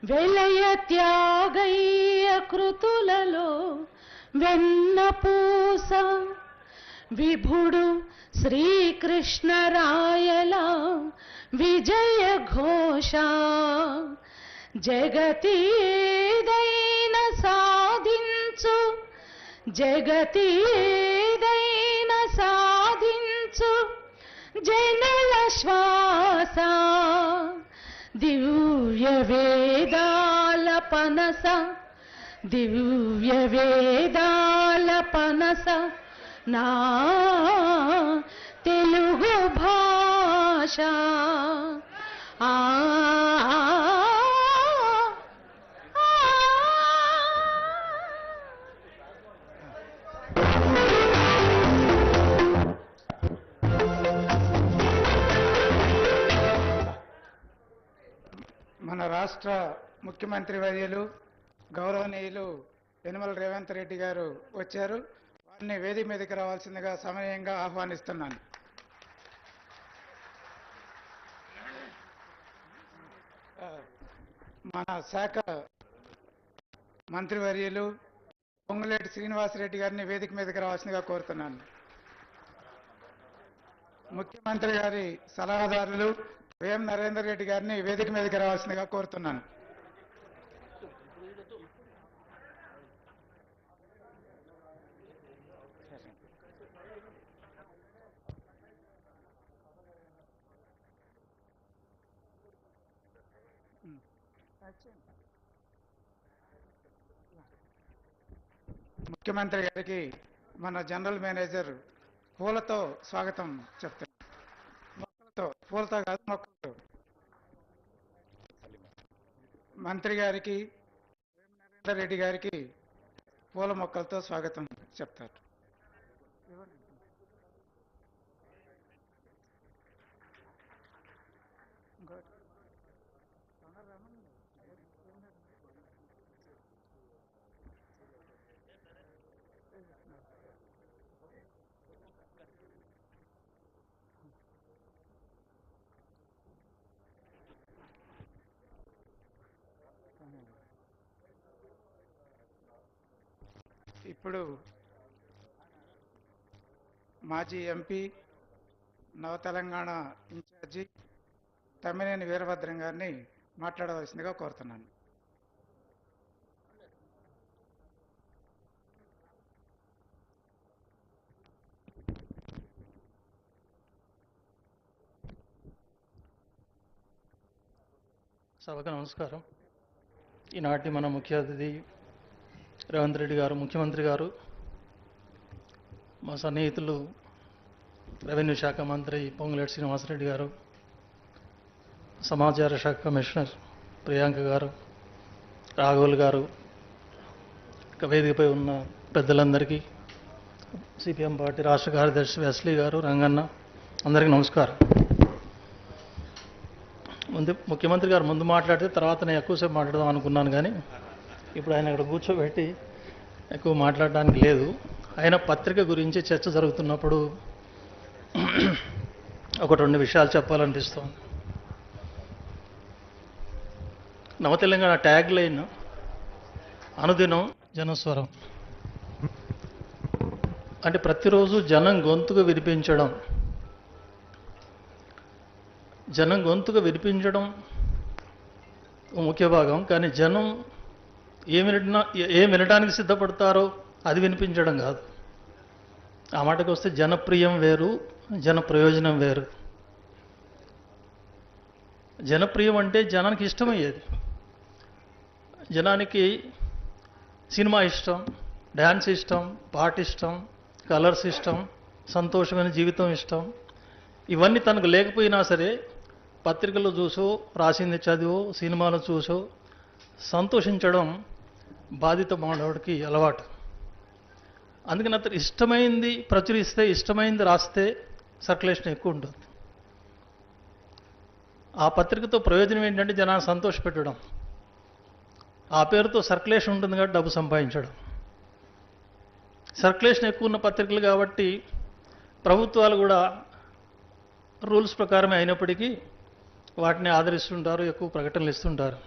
వెలయ త్యాగయ్య కృతులలో వెన్నపూస విభుడు శ్రీకృష్ణరాయల విజయ ఘోష జగతీదైన సాధించు జగతీదైన సాధించు జనల శ్వాస దివ్య వేదాల పనస దివ్య వేదాల పనస నా తెలుగు భాష ఆ మన రాష్ట్ర ముఖ్యమంత్రి వర్యులు గౌరవనీయులు యనమల రేవంత్ రెడ్డి గారు వచ్చారు. వారిని వేదిక మీదకి రావాల్సిందిగా సమయంగా ఆహ్వానిస్తున్నాను. మన శాఖ మంత్రివర్యులు పొంగులేటి శ్రీనివాసరెడ్డి గారిని వేదిక మీదకి రావాల్సిందిగా కోరుతున్నాను. ముఖ్యమంత్రి గారి సలహాదారులు వేం నరేందర్ రెడ్డి గారిని వేదిక మీదకి రావాల్సిందిగా కోరుతున్నాను. ముఖ్యమంత్రి గారికి మన జనరల్ మేనేజర్ పూలతో స్వాగతం చెప్తున్నారు. పూలతో కాదు, మొక్కలతో. మంత్రి గారికి నరేందర్ రెడ్డి గారికి పూల మొక్కలతో స్వాగతం చెప్తారు. ఇప్పుడు మాజీ ఎంపీ నవ తెలంగాణ ఇన్ఛార్జి తమ్మినేని వీరభద్రం గారిని మాట్లాడవలసిందిగా కోరుతున్నాను. సభకు నమస్కారం. ఈనాటి మన ముఖ్య అతిథి రేవంత్ రెడ్డి గారు, ముఖ్యమంత్రి గారు, మా సన్నిహితులు రెవెన్యూ శాఖ మంత్రి పొంగులేటి శ్రీనివాసరెడ్డి గారు, సమాచార శాఖ కమిషనర్ ప్రియాంక గారు, రాఘవుల్ గారు, వేదికపై ఉన్న పెద్దలందరికీ, సిపిఎం పార్టీ రాష్ట్ర కార్యదర్శి వెస్లీ గారు, రంగన్న, అందరికీ నమస్కారం. ముఖ్యమంత్రి గారు ముందు మాట్లాడితే తర్వాత నేను ఎక్కువసేపు మాట్లాడదాం అనుకున్నాను, కానీ ఇప్పుడు ఆయన ఇక్కడ కూర్చోబెట్టి ఎక్కువ మాట్లాడడానికి లేదు. ఆయన పత్రిక గురించి చర్చ జరుగుతున్నప్పుడు ఒకటి రెండు విషయాలు చెప్పాలనిపిస్తోంది. నవ తెలంగాణ ట్యాగ్ లైన్ అనుదినం జనస్వరం, అంటే ప్రతిరోజు జనం గొంతుకు వినిపించడం. జనం గొంతుకు వినిపించడం ముఖ్య భాగం, కానీ జనం ఏం వినడానికి సిద్ధపడతారో అది వినిపించడం కాదు. ఆ మాటకు వస్తే జనప్రియం వేరు, జన ప్రయోజనం వేరు. జనప్రియం అంటే జనానికి ఇష్టమయ్యేది. జనానికి సినిమా ఇష్టం, డ్యాన్స్ ఇష్టం, పాట ఇష్టం, కలర్స్ ఇష్టం, సంతోషమైన జీవితం ఇష్టం. ఇవన్నీ తనకు లేకపోయినా సరే పత్రికలు చూసో, రాసింది చదివో, సినిమాలు చూసో సంతోషించడం బాధిత మానవుడికి అలవాటు. అందుకని అతను ఇష్టమైంది ప్రచురిస్తే, ఇష్టమైంది రాస్తే సర్క్యులేషన్ ఎక్కువ ఉంటుంది. ఆ పత్రికతో ప్రయోజనం ఏంటంటే జనాన్ని సంతోషపెట్టడం. ఆ పేరుతో సర్క్యులేషన్ ఉంటుంది కాబట్టి డబ్బు సంపాదించడం. సర్క్యులేషన్ ఎక్కువ ఉన్న పత్రికలు కాబట్టి ప్రభుత్వాలు కూడా రూల్స్ ప్రకారమే అయినప్పటికీ వాటిని ఆదరిస్తుంటారు, ఎక్కువ ప్రకటనలు ఇస్తుంటారు.